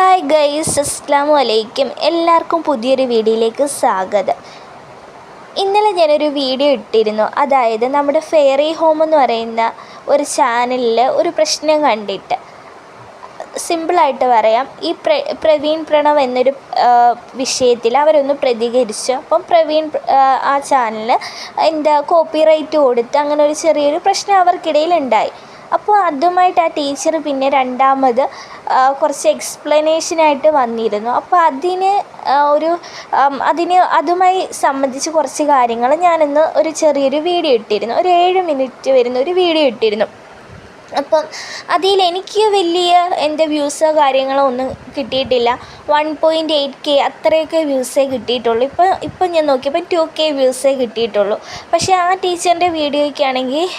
Hi guys, അസ്സലാമു അലൈക്കും. എല്ലാവർക്കും പുതിയൊരു വീഡിയോയിലേക്ക് സ്വാഗതം. ഇന്നലെ ഞാനൊരു വീഡിയോ ഇട്ടിരുന്നു. അതായത് നമ്മുടെ ഫെയറി ഹോം എന്ന് പറയുന്ന ഒരു ചാനലിൽ ഒരു പ്രശ്നം കണ്ടിട്ട്. സിമ്പിളായിട്ട് പറയാം, ഈ പ്രവീൺ പ്രണവ് എന്നൊരു വിഷയത്തിൽ അവരൊന്ന് പ്രതികരിച്ചു. അപ്പം പ്രവീൺ ആ ചാനലിന് കോപ്പിറൈറ്റ് കൊടുത്ത് അങ്ങനെ ഒരു ചെറിയൊരു പ്രശ്നം അവർക്കിടയിൽ ഉണ്ടായി. അപ്പോൾ അതുമായിട്ട് ആ ടീച്ചർ പിന്നെ രണ്ടാമത് കുറച്ച് എക്സ്പ്ലനേഷനായിട്ട് വന്നിരുന്നു. അപ്പോൾ അതുമായി സംബന്ധിച്ച് കുറച്ച് കാര്യങ്ങൾ ഞാനിന്ന് ഒരു ചെറിയൊരു വീഡിയോ ഇട്ടിരുന്നു. ഒരു 7 മിനിറ്റ് വരുന്ന ഒരു വീഡിയോ ഇട്ടിരുന്നു. അപ്പം അതിലെനിക്ക് വലിയ വ്യൂസോ കാര്യങ്ങളോ ഒന്നും കിട്ടിയിട്ടില്ല. 1.8K അത്രയൊക്കെ വ്യൂസേ കിട്ടിയിട്ടുള്ളൂ. ഇപ്പം ഞാൻ നോക്കിയപ്പോൾ 2K വ്യൂസേ കിട്ടിയിട്ടുള്ളൂ. പക്ഷേ ആ ടീച്ചറിൻ്റെ വീഡിയോയ്ക്കാണെങ്കിൽ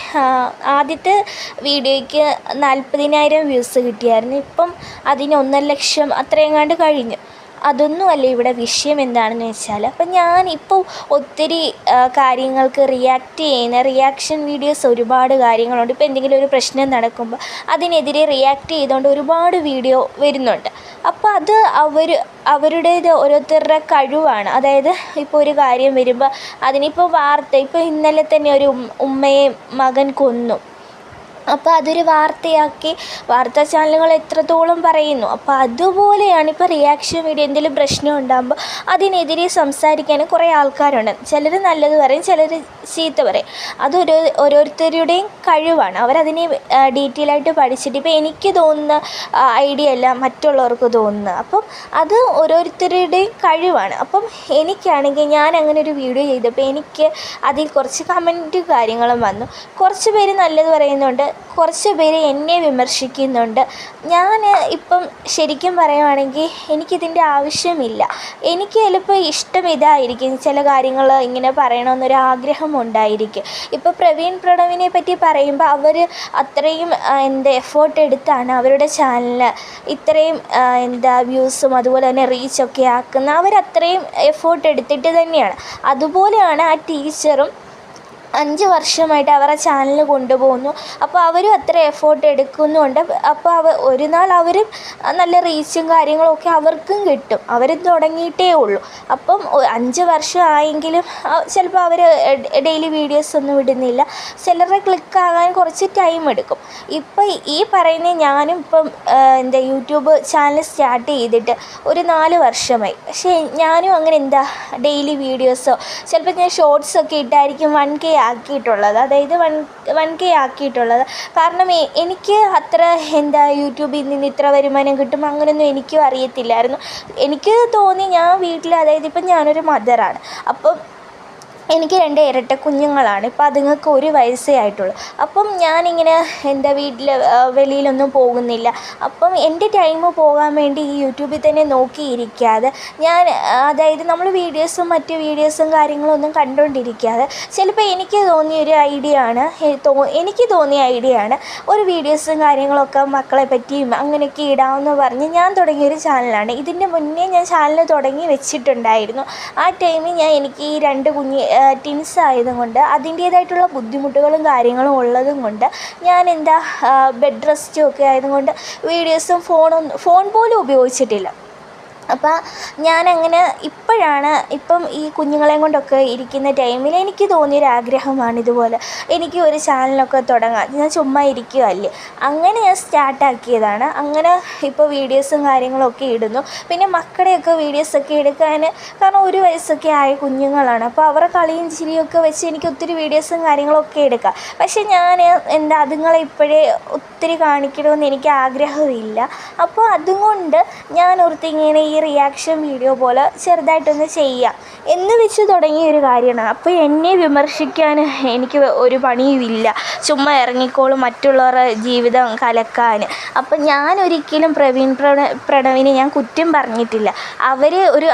ആദ്യത്തെ വീഡിയോയ്ക്ക് 40,000 വ്യൂസ് കിട്ടിയായിരുന്നു. ഇപ്പം അതിന് 1 ലക്ഷം അത്രയെങ്ങാണ്ട് കഴിഞ്ഞു. അതൊന്നുമല്ല ഇവിടെ വിഷയം. എന്താണെന്ന് വെച്ചാൽ, അപ്പം ഞാനിപ്പോൾ ഒത്തിരി കാര്യങ്ങൾക്ക് റിയാക്ഷൻ വീഡിയോസ് ഒരുപാട് കാര്യങ്ങളുണ്ട്. ഇപ്പോൾ എന്തെങ്കിലും ഒരു പ്രശ്നം നടക്കുമ്പോൾ അതിനെതിരെ റിയാക്ട് ചെയ്തുകൊണ്ട് ഒരുപാട് വീഡിയോ വരുന്നുണ്ട്. അപ്പോൾ അത് അവരുടേത് ഓരോരുത്തരുടെ കഴിവാണ്. അതായത് ഇപ്പോൾ ഒരു കാര്യം വരുമ്പോൾ അതിനിപ്പോൾ ഇപ്പോൾ ഇന്നലെ തന്നെ ഒരു ഉമ്മയെ മകൻ കൊന്നു. അപ്പോൾ അതൊരു വാർത്തയാക്കി വാർത്താ ചാനലുകൾ എത്രത്തോളം പറയുന്നു. അപ്പോൾ അതുപോലെയാണ് ഇപ്പോൾ റിയാക്ഷൻ വീഡിയോ. എന്തെങ്കിലും പ്രശ്നം ഉണ്ടാകുമ്പോൾ അതിനെതിരെ സംസാരിക്കാനും കുറേ ആൾക്കാരുണ്ട്. ചിലർ നല്ലത് പറയും, ചിലർ ചീത്ത പറയും. ഓരോരുത്തരുടെയും കഴിവാണ്. അവരതിനെ ഡീറ്റെയിൽ ആയിട്ട് പഠിച്ചിട്ട് ഇപ്പോൾ എനിക്ക് തോന്നുന്ന ഐഡിയ അല്ല മറ്റുള്ളവർക്ക് തോന്നുന്നത്. അപ്പം അത് ഓരോരുത്തരുടെയും കഴിവാണ്. അപ്പം എനിക്കാണെങ്കിൽ ഞാൻ അങ്ങനെ ഒരു വീഡിയോ ചെയ്തപ്പോൾ എനിക്ക് അതിൽ കുറച്ച് കമൻറ്റ് കാര്യങ്ങളും വന്നു. കുറച്ച് പേര് നല്ലത് പറയുന്നുണ്ട്, കുറച്ച് പേര് എന്നെ വിമർശിക്കുന്നുണ്ട്. ഞാൻ ഇപ്പം ശരിക്കും പറയുവാണെങ്കിൽ എനിക്കിതിൻ്റെ ആവശ്യമില്ല. എനിക്ക് ചിലപ്പോൾ ഇഷ്ടം ഇതായിരിക്കും, ചില കാര്യങ്ങൾ ഇങ്ങനെ പറയണമെന്നൊരു ആഗ്രഹം ഉണ്ടായിരിക്കും. ഇപ്പോൾ പ്രവീൺ പ്രണവിനെ പറ്റി പറയുമ്പോൾ അവർ അത്രയും എഫേർട്ട് എടുത്താണ് അവരുടെ ചാനലിൽ ഇത്രയും വ്യൂസും അതുപോലെ തന്നെ റീച്ചൊക്കെ ആക്കുന്ന. അവരത്രയും എഫേർട്ട് എടുത്തിട്ട് തന്നെയാണ്. അതുപോലെയാണ് ആ ടീച്ചറും 5 വർഷമായിട്ട് അവരുടെ ചാനൽ കൊണ്ടുപോകുന്നു. അപ്പോൾ അവരും അത്ര എഫേർട്ട് എടുക്കുന്നുണ്ട്. അപ്പോൾ ഒരു നാൾ അവരും നല്ല റീച്ചും കാര്യങ്ങളൊക്കെ അവർക്കും കിട്ടും. അവരും തുടങ്ങിയിട്ടേ ഉള്ളൂ. അപ്പം 5 വർഷം ആയെങ്കിലും ചിലപ്പോൾ അവർ ഡെയിലി വീഡിയോസ് ഒന്നും ഇടുന്നില്ല. ചിലരുടെ ക്ലിക്കാകാൻ കുറച്ച് ടൈം എടുക്കും. ഇപ്പം ഈ പറയുന്ന ഞാനും ഇപ്പം യൂട്യൂബ് ചാനൽ സ്റ്റാർട്ട് ചെയ്തിട്ട് ഒരു 4 വർഷമായി. പക്ഷേ ഞാനും അങ്ങനെ ഡെയിലി വീഡിയോസോ ചിലപ്പോൾ ഞാൻ ഷോർട്സൊക്കെ ഇട്ടായിരിക്കും 1K ആക്കിയിട്ടുള്ളത്. അതായത് 1K ആക്കിയിട്ടുള്ളത്. കാരണം എനിക്ക് അത്ര യൂട്യൂബിൽ നിന്ന് ഇത്ര വരുമാനം കിട്ടും അങ്ങനെയൊന്നും എനിക്കും അറിയത്തില്ലായിരുന്നു. എനിക്ക് തോന്നി ഞാൻ വീട്ടിൽ, അതായത് ഇപ്പം ഞാനൊരു മദറാണ്. അപ്പം എനിക്ക് 2 ഇരട്ട കുഞ്ഞുങ്ങളാണ്. ഇപ്പം അതുങ്ങൾക്ക് 1 വയസ്സേ ആയിട്ടുള്ളൂ. അപ്പം ഞാനിങ്ങനെ വീട്ടിൽ വെളിയിലൊന്നും പോകുന്നില്ല. അപ്പം എൻ്റെ ടൈം പോകാൻ വേണ്ടി ഈ യൂട്യൂബിൽ തന്നെ നോക്കിയിരിക്കാതെ അതായത് നമ്മൾ മറ്റു വീഡിയോസും കാര്യങ്ങളൊന്നും കണ്ടുകൊണ്ടിരിക്കാതെ ചിലപ്പോൾ എനിക്ക് തോന്നിയ ഐഡിയ ആണ് ഒരു വീഡിയോസും കാര്യങ്ങളൊക്കെ മക്കളെ പറ്റിയും അങ്ങനെയൊക്കെ ഇടാമെന്ന് പറഞ്ഞ് ഞാൻ തുടങ്ങിയൊരു ചാനലാണ്. ഇതിൻ്റെ മുന്നേ ഞാൻ ചാനൽ തുടങ്ങി വെച്ചിട്ടുണ്ടായിരുന്നു. ആ ടൈമിൽ എനിക്ക് ഈ 2 ടിൻസ് ആയതുകൊണ്ട് അതിൻ്റേതായിട്ടുള്ള ബുദ്ധിമുട്ടുകളും കാര്യങ്ങളും ഉള്ളതും കൊണ്ട് ഞാൻ ബെഡ് റെസ്റ്റും ഒക്കെ ആയതുകൊണ്ട് വീഡിയോസും ഫോൺ പോലും ഉപയോഗിച്ചിട്ടില്ല. അപ്പം ഞാനങ്ങനെ ഇപ്പം ഈ കുഞ്ഞുങ്ങളെയും കൊണ്ടൊക്കെ ഇരിക്കുന്ന ടൈമിൽ എനിക്ക് തോന്നിയൊരാഗ്രഹമാണ് ഇതുപോലെ എനിക്ക് ഒരു ചാനലൊക്കെ തുടങ്ങാം. ഞാൻ ചുമ്മാ ഇരിക്കുകയല്ലേ, അങ്ങനെ ഞാൻ സ്റ്റാർട്ടാക്കിയതാണ്. അങ്ങനെ ഇപ്പോൾ വീഡിയോസും കാര്യങ്ങളൊക്കെ ഇടുന്നു. പിന്നെ മക്കളുടെയൊക്കെ വീഡിയോസൊക്കെ എടുക്കാൻ, കാരണം 1 വയസ്സൊക്കെ ആയ കുഞ്ഞുങ്ങളാണ്. അപ്പോൾ അവരുടെ കളിയും ചിരിയൊക്കെ വെച്ച് എനിക്ക് ഒത്തിരി വീഡിയോസും കാര്യങ്ങളൊക്കെ എടുക്കാം. പക്ഷേ ഞാൻ അതുങ്ങളെ ഇപ്പോഴേ ഒത്തിരി കാണിക്കണമെന്ന് എനിക്ക് ആഗ്രഹമില്ല. അപ്പോൾ അതുകൊണ്ട് ഞാൻ ഓർത്തിങ്ങനെ ഈ റിയാക്ഷൻ വീഡിയോ പോലെ ചെറുതായിട്ടൊന്ന് ചെയ്യാം എന്ന് വെച്ച് തുടങ്ങിയ ഒരു കാര്യമാണ്. അപ്പോൾ എന്നെ വിമർശിക്കാൻ എനിക്ക് ഒരു പണിയുമില്ല. ചുമ്മാ ഇറങ്ങിക്കോളും മറ്റുള്ളവരുടെ ജീവിതം കലക്കാൻ. അപ്പം ഞാനൊരിക്കലും പ്രവീൺ പ്രണവിനെ ഞാൻ കുറ്റം പറഞ്ഞിട്ടില്ല.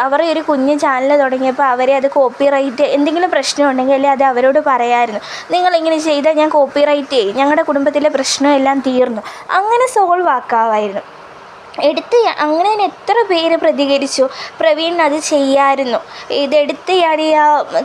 അവർ ഒരു കുഞ്ഞ് ചാനൽ തുടങ്ങിയപ്പോൾ അവരെ അത് കോപ്പിറൈറ്റ് എന്തെങ്കിലും പ്രശ്നമുണ്ടെങ്കിൽ അല്ലേ അത് അവരോട് പറയാമായിരുന്നു. നിങ്ങളിങ്ങനെ ചെയ്താൽ ഞാൻ കോപ്പിറൈറ്റ് ചെയ്യും, ഞങ്ങളുടെ കുടുംബത്തിലെ പ്രശ്നമെല്ലാം തീർന്നു, അങ്ങനെ സോൾവ് ആക്കാമായിരുന്നു. അങ്ങനെ തന്നെ എത്ര പേര് പ്രതികരിച്ചു, പ്രവീൺ അത് ചെയ്യാമായിരുന്നു, ഇതെടുത്ത് ഇയാൾ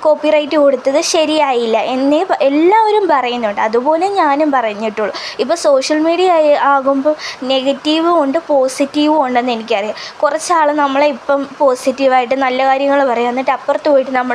കോപ്പിറൈറ്റ് കൊടുത്തത് ശരിയായില്ല എന്നേ എല്ലാവരും പറയുന്നുണ്ട്. അതുപോലെ ഞാനും പറഞ്ഞിട്ടുള്ളൂ. ഇപ്പോൾ സോഷ്യൽ മീഡിയ ആകുമ്പോൾ നെഗറ്റീവും ഉണ്ട് പോസിറ്റീവും ഉണ്ടെന്ന് എനിക്കറിയാം. കുറച്ചാൾ നമ്മളെ ഇപ്പം പോസിറ്റീവായിട്ട് നല്ല കാര്യങ്ങൾ പറയും, എന്നിട്ട് അപ്പുറത്ത് പോയിട്ട് നമ്മുടെ